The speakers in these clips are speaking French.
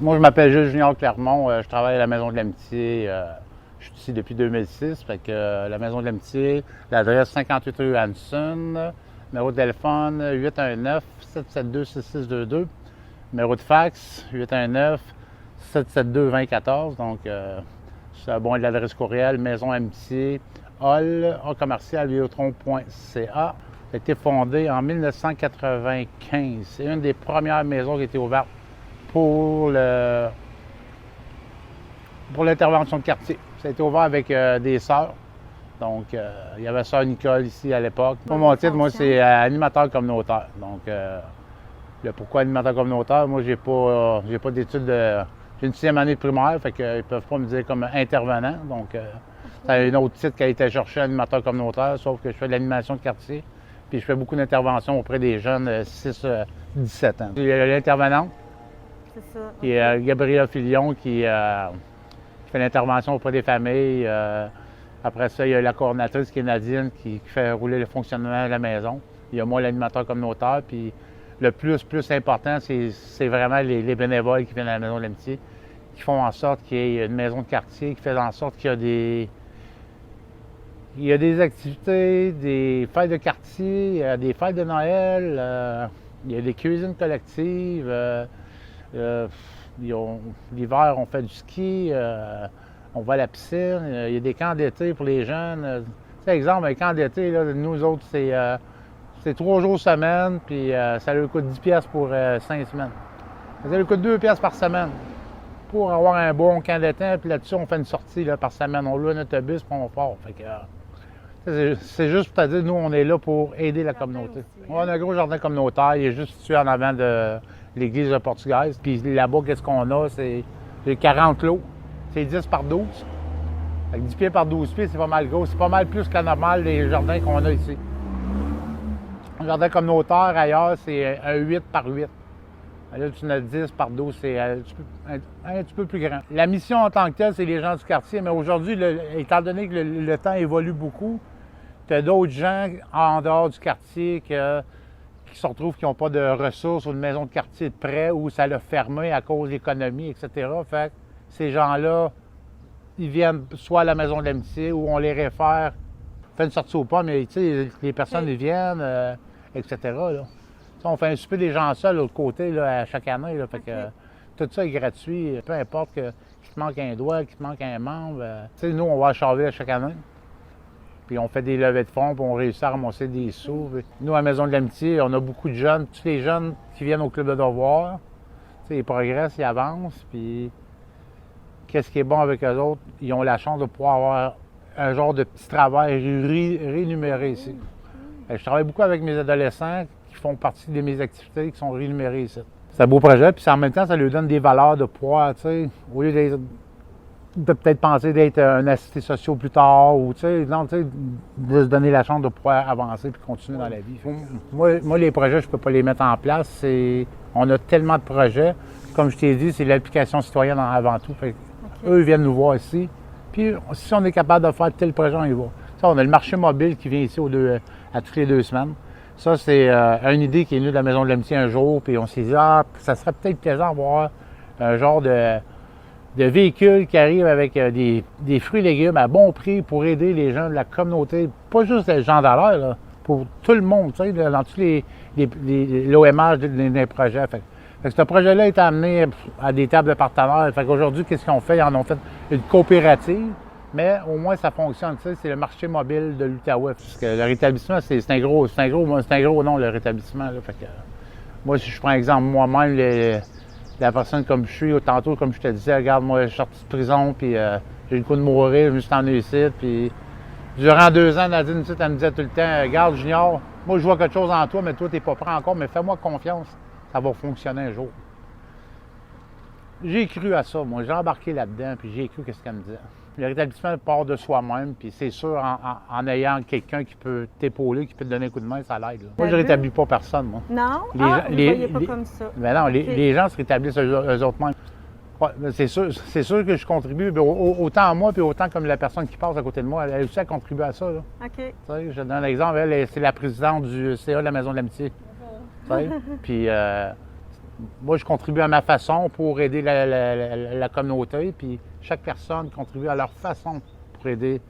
Moi, je m'appelle Jules Junior Clermont. Je travaille à la Maison de l'Amitié. Je suis ici depuis 2006. Fait que la Maison de l'Amitié, l'adresse 58 rue Hanson, numéro de téléphone 819-772-6622, numéro de fax 819-772-2014. Donc, c'est bon de l'adresse courriel Maison Amitié, hall, commercial, videotron.ca. Ça a été fondé en 1995. C'est une des premières maisons qui a été ouverte pour l'intervention de quartier. Ça a été ouvert avec des sœurs. Donc, il y avait sœur Nicole ici à l'époque. Mon titre, moi, c'est animateur communautaire. Donc, le pourquoi animateur communautaire, moi, j'ai pas d'études de... J'ai une 6e année de primaire, fait qu'ils ne peuvent pas me dire comme intervenant. Donc, c'est un autre titre qui a été cherché, animateur communautaire, sauf que je fais de l'animation de quartier. Puis je fais beaucoup d'interventions auprès des jeunes 6-17 ans. Il y a l'intervenante, qui est Gabrielle Filion, qui fait l'intervention auprès des familles. Après ça, il y a la coordonnatrice qui est Nadine, qui fait rouler le fonctionnement de la maison. Il y a moi, l'animateur communautaire. Puis le plus important, c'est vraiment les bénévoles qui viennent à la Maison de l'Amitié, qui font en sorte qu'il y ait une maison de quartier, qui fait en sorte qu'il y a des activités, des fêtes de quartier, des fêtes de Noël, il y a des cuisines collectives. L'hiver, on fait du ski, on va à la piscine, il y a des camps d'été pour les jeunes. Par exemple, un camp d'été, là, nous autres, c'est 3 jours semaine, puis ça leur coûte 10 pièces pour 5 semaines. Ça leur coûte 2 pièces par semaine pour avoir un bon camp d'été, puis là-dessus, on fait une sortie là, par semaine. On loue un autobus, puis on part. Fait que, c'est juste pour te dire, nous, on est là pour aider la communauté. On a un gros jardin communautaire, il est juste situé en avant de l'église de Portugaise. Puis là-bas, qu'est-ce qu'on a? C'est 40 lots. C'est 10 par 12. Fait que 10 pieds par 12 pieds, c'est pas mal gros. C'est pas mal plus que la normale des jardins qu'on a ici. Un jardin communautaire, ailleurs, c'est un 8 par 8. Là, tu en as 10 par 12, c'est un petit peu plus grand. La mission en tant que telle, c'est les gens du quartier. Mais aujourd'hui, étant donné que le temps évolue beaucoup, tu as d'autres gens en dehors du quartier qui se retrouvent qui n'ont pas de ressources ou de maison de quartier de près ou ça l'a fermé à cause de l'économie, etc. Fait que ces gens-là, ils viennent soit à la Maison de l'Amitié ou on les réfère. On fait une sortie au pas, mais tu sais, les personnes ils viennent, etc. Là. On fait un souper des gens seuls de l'autre côté là, à chaque année. Là, fait que tout ça est gratuit. Peu importe qu'il te manque un doigt, qu'il te manque un membre. Tu sais, nous, on va à Charville à chaque année. Puis on fait des levées de fonds, puis on réussit à ramasser des sous. Nous, à la Maison de l'Amitié, on a beaucoup de jeunes. Tous les jeunes qui viennent au Club de devoir, ils progressent, ils avancent. Puis qu'est-ce qui est bon avec eux autres? Ils ont la chance de pouvoir avoir un genre de petit travail rémunéré ici. Je travaille beaucoup avec mes adolescents qui font partie de mes activités, qui sont rémunérés ici. C'est un beau projet, puis en même temps, ça leur donne des valeurs de pouvoir, tu sais, au lieu de peut-être penser d'être un assisté social plus tard, ou, tu sais, non, tu sais, de se donner la chance de pouvoir avancer puis continuer dans la vie. Moi, les projets, je peux pas les mettre en place. On a tellement de projets. Comme je t'ai dit, c'est l'application citoyenne avant tout. Fait eux, ils viennent nous voir ici. Puis, si on est capable de faire tel projet, on y va. Ça, on a le marché mobile qui vient ici à toutes les 2 semaines. Ça, c'est une idée qui est venue de la Maison de l'Amitié un jour, puis on s'est dit, ça serait peut-être plaisant d'avoir un genre de véhicule qui arrive avec des fruits et légumes à bon prix pour aider les gens de la communauté, pas juste les gens d'Alaire, là, pour tout le monde, tu sais, dans tous l'OMH des projets. Fait que ce projet-là est amené à des tables de partenaires. Fait qu'aujourd'hui, qu'est-ce qu'ils ont fait? Ils en ont fait une coopérative. Mais au moins, ça fonctionne. Tu sais, c'est le marché mobile de l'Outaouais. Parce que le rétablissement, c'est un gros nom, le rétablissement. Là. Fait que, moi, si je prends exemple moi-même, la personne comme je suis, tantôt, comme je te disais, regarde, moi, je suis sorti de prison, puis j'ai le coup de mourir, je me suis emmené ici. Puis durant 2 ans, Nadine, elle me disait tout le temps, regarde, Junior, moi, je vois quelque chose en toi, mais toi, tu n'es pas prêt encore, mais fais-moi confiance, ça va fonctionner un jour. J'ai cru à ça, moi. J'ai embarqué là-dedans, puis j'ai cru qu'est-ce qu'elle me disait. Le rétablissement part de soi-même, puis c'est sûr, en ayant quelqu'un qui peut t'épauler, qui peut te donner un coup de main, ça l'aide. Moi, je ne rétablis pas personne, moi. Non? Vous ne voyez pas comme ça. Mais non, les gens se rétablissent eux autres mêmes. Ouais, c'est sûr que je contribue, autant à moi, puis autant comme la personne qui passe à côté de moi, elle aussi a contribué à ça. Là. OK. Je donne un exemple, c'est la présidente du CA de la Maison de l'Amitié. Puis moi, je contribue à ma façon pour aider la communauté, puis chaque personne contribue à leur façon pour aider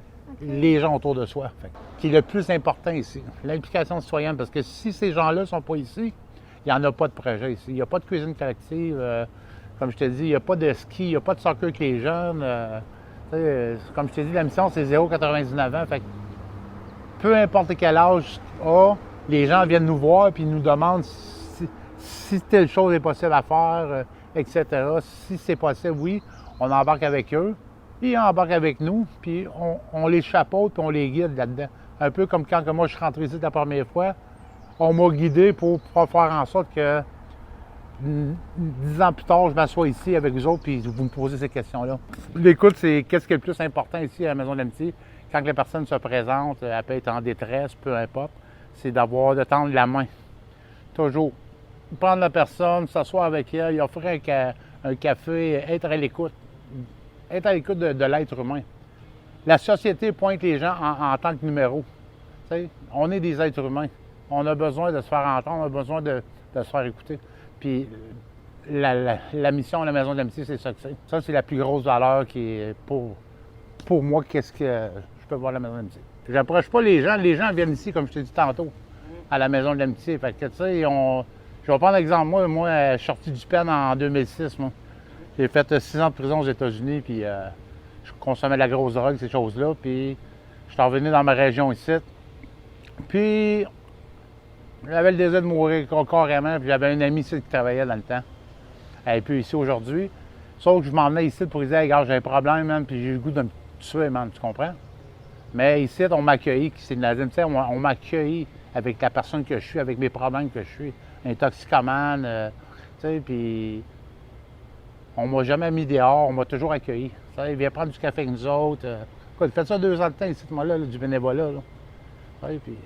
les gens autour de soi. Fait, qui est le plus important ici, l'implication citoyenne, parce que si ces gens-là ne sont pas ici, il n'y en a pas de projet ici. Il n'y a pas de cuisine collective. Comme je te dis, il n'y a pas de ski, il n'y a pas de soccer avec les jeunes. Comme je te dis, la mission, c'est 0,99 ans. Fait que peu importe quel âge les gens viennent nous voir et nous demandent si telle chose est possible à faire, etc. Si c'est possible, oui, on embarque avec eux. Ils embarquent avec nous, puis on les chapeaute puis on les guide là-dedans. Un peu comme quand moi je suis rentré ici la première fois, on m'a guidé pour faire en sorte que 10 ans plus tard, je m'assois ici avec vous autres puis vous me posez ces questions-là. L'écoute, c'est qu'est-ce qui est le plus important ici à la Maison de l'Amitié. Quand la personne se présente, elle peut être en détresse, peu importe, c'est de tendre la main. Toujours. Prendre la personne, s'asseoir avec elle, lui offrir un café, être à l'écoute. Être à l'écoute de l'être humain. La société pointe les gens en tant que numéros. T'sais, on est des êtres humains. On a besoin de se faire entendre, on a besoin de se faire écouter. Puis la mission de la Maison de l'Amitié, c'est ça que c'est. Ça, c'est la plus grosse valeur qui est pour moi, qu'est-ce que je peux voir à la Maison de l'Amitié. J'approche pas les gens viennent ici, comme je t'ai dit tantôt, à la Maison de l'Amitié. Fait que, tu sais, je vais prendre l'exemple, moi, je suis sorti du pen en 2006, moi. J'ai fait 6 ans de prison aux États-Unis, puis je consommais de la grosse drogue, ces choses-là, puis je suis revenu dans ma région ici. Puis, j'avais le désir de mourir carrément, puis j'avais un ami ici qui travaillait dans le temps. Elle n'est plus ici aujourd'hui. Sauf que je m'en venais ici pour lui dire, hey, gars, j'ai un problème, man, puis j'ai le goût de me tuer, man, tu comprends? Mais ici, on m'a accueilli, c'est une on m'a accueilli avec la personne que je suis, avec mes problèmes que je suis. Un toxicomane, tu sais, puis on m'a jamais mis dehors, on m'a toujours accueilli. Tu sais, il vient prendre du café avec nous autres. Écoute, fait ça 2 ans de temps ici, moi, là, du bénévolat, là. Tu sais, puis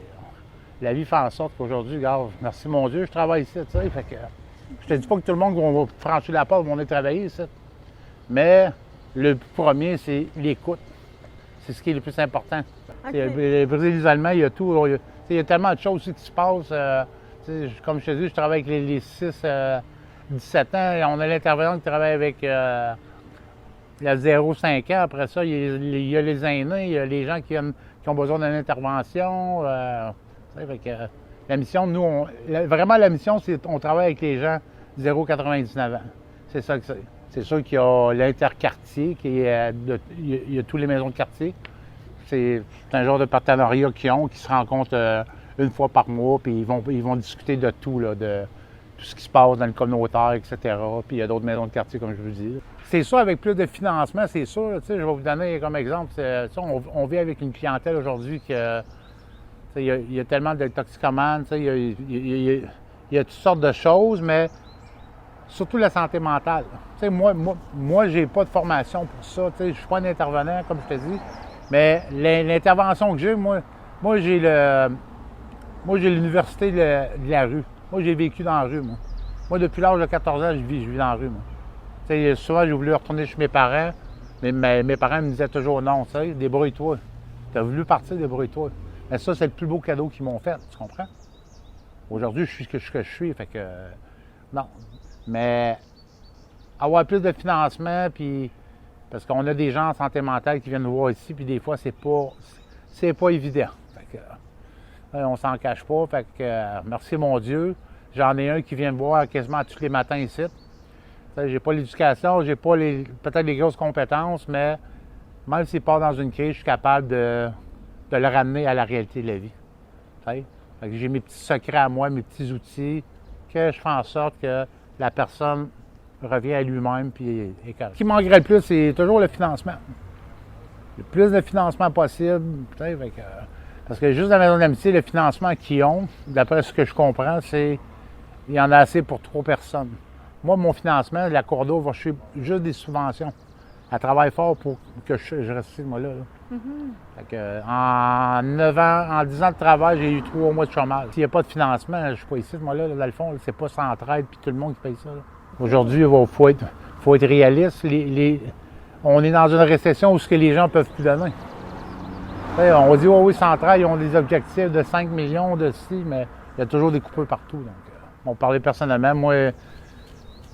la vie fait en sorte qu'aujourd'hui, regarde, merci mon Dieu, je travaille ici, tu sais, fait que je te dis pas que tout le monde va franchir la porte, va aller travailler ici. Mais le premier, c'est l'écoute. C'est ce qui est le plus important. Okay. Le briser l'isolement, il y a tout. Il y a tellement de choses aussi qui se passent. Comme je te dis, je travaille avec les 6-17 ans. Et on a l'intervenant qui travaille avec il y a 0-5 ans. Après ça, il y a les aînés, il y a les gens qui ont besoin d'une intervention. Fait que, la mission, nous, vraiment la mission, c'est qu'on travaille avec les gens 0-99 ans. C'est ça que c'est. C'est sûr qu'il y a l'interquartier, il y a toutes les maisons de quartier. C'est un genre de partenariat qu'ils ont, qui se rencontrent une fois par mois, puis ils vont discuter de tout, là, de tout ce qui se passe dans le communautaire, etc. Puis il y a d'autres maisons de quartier, comme je vous dis. C'est sûr, avec plus de financement, c'est sûr. Je vais vous donner comme exemple, on vit avec une clientèle aujourd'hui que il y a tellement de toxicomanes, il y a toutes sortes de choses, mais surtout la santé mentale. Moi, j'ai pas de formation pour ça. Je suis pas un intervenant, comme je te dis. Mais l'intervention que j'ai, moi j'ai l'université de la rue. Moi, j'ai vécu dans la rue, moi. Moi, depuis l'âge de 14 ans, je vis dans la rue, moi. Souvent, j'ai voulu retourner chez mes parents, mais mes parents me disaient toujours non, débrouille-toi. Tu as voulu partir, débrouille-toi. Mais ça, c'est le plus beau cadeau qu'ils m'ont fait, tu comprends? Aujourd'hui, je suis ce que je suis, fait que non. Mais avoir plus de financement, puis parce qu'on a des gens en santé mentale qui viennent nous voir ici, puis des fois, c'est pas évident. Fait que, on s'en cache pas. Fait que, merci mon Dieu. J'en ai un qui vient me voir quasiment tous les matins ici. J'ai pas l'éducation, j'ai pas peut-être les grosses compétences, mais même s'il part dans une crise, je suis capable de le ramener à la réalité de la vie. Fait que j'ai mes petits secrets à moi, mes petits outils, que je fais en sorte que la personne revient à lui-même puis est correct. Ce qui manquerait le plus, c'est toujours le financement. Le plus de financement possible. Parce que juste dans la Maison de l'Amitié, le financement qu'ils ont, d'après ce que je comprends, c'est il y en a assez pour 3 personnes. Moi, mon financement, la Cour d'eau va chercher juste des subventions. Elle travaille fort pour que je reste ici, moi, là. Fait que, en 9 ans, en 10 ans de travail, j'ai eu 3 mois de chômage. S'il n'y a pas de financement, je ne suis pas ici, moi, là, dans le fond, c'est pas Centraide puis tout le monde qui paye ça. Aujourd'hui, il faut être réaliste. On est dans une récession où les gens ne peuvent plus donner. On dit, oui, Centraide, ils ont des objectifs de 5 millions de ci, mais il y a toujours des coupures partout. Donc, on parlait personnellement, moi,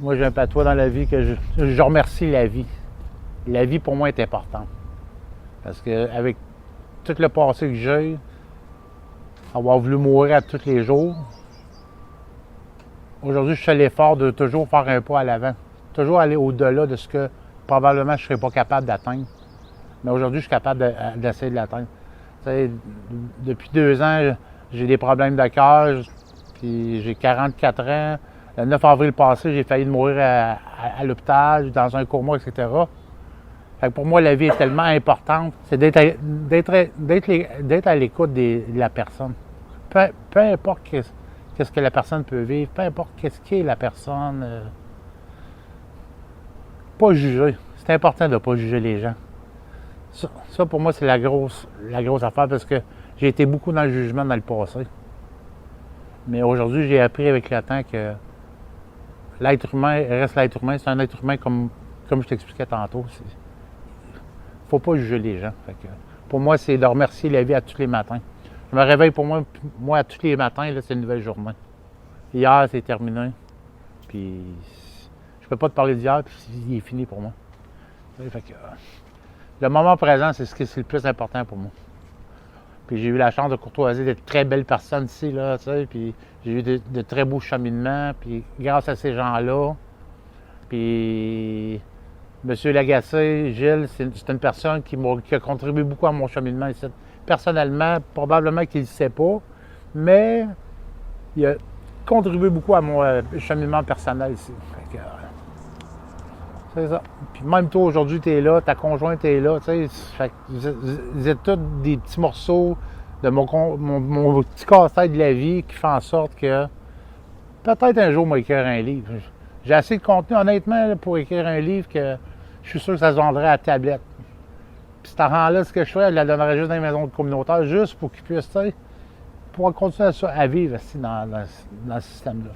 Moi, j'ai un patois dans la vie que je remercie la vie. La vie, pour moi, est importante. Parce qu'avec tout le passé que j'ai, avoir voulu mourir à tous les jours, aujourd'hui, je fais l'effort de toujours faire un pas à l'avant. Toujours aller au-delà de ce que probablement je ne serais pas capable d'atteindre. Mais aujourd'hui, je suis capable d'essayer de l'atteindre. Tu sais, depuis 2 ans, j'ai des problèmes de cœur, puis j'ai 44 ans. Le 9 avril passé, j'ai failli mourir à l'hôpital, dans un coma, etc. Fait que pour moi, la vie est tellement importante, c'est d'être à l'écoute de la personne. Peu importe qu'est-ce que la personne peut vivre, peu importe qu'est-ce qu'est la personne, pas juger. C'est important de ne pas juger les gens. Ça, pour moi, c'est la grosse affaire parce que j'ai été beaucoup dans le jugement dans le passé. Mais aujourd'hui, j'ai appris avec le temps que l'être humain reste l'être humain. C'est un être humain comme je t'expliquais tantôt. Il ne faut pas juger les gens. Fait que, pour moi, c'est de remercier la vie à tous les matins. Je me réveille pour moi à tous les matins, là, c'est une nouvelle journée. Hier, c'est terminé. Puis, je peux pas te parler d'hier, puis il est fini pour moi. Fait que, le moment présent, c'est le plus important pour moi. Puis j'ai eu la chance de courtoiser de très belles personnes ici, là, tu sais, puis j'ai eu de très beaux cheminements, puis grâce à ces gens-là, puis M. Lagacé, Gilles, c'est une personne qui a contribué beaucoup à mon cheminement ici. Personnellement, probablement qu'il ne le sait pas, mais il a contribué beaucoup à mon cheminement personnel ici. Fait que, c'est ça. Puis même toi, aujourd'hui, tu es là, ta conjointe est là, tu sais. Fait que vous êtes tous des petits morceaux de mon petit casse-tête de la vie qui fait en sorte que peut-être un jour, moi, écrire un livre. J'ai assez de contenu, honnêtement, là, pour écrire un livre que je suis sûr que ça se vendrait à la tablette. Puis cet argent-là, ce que je fais, je la donnerais juste dans les maisons de communautaires, juste pour qu'ils puissent, tu sais, pouvoir continuer à vivre aussi dans ce système-là.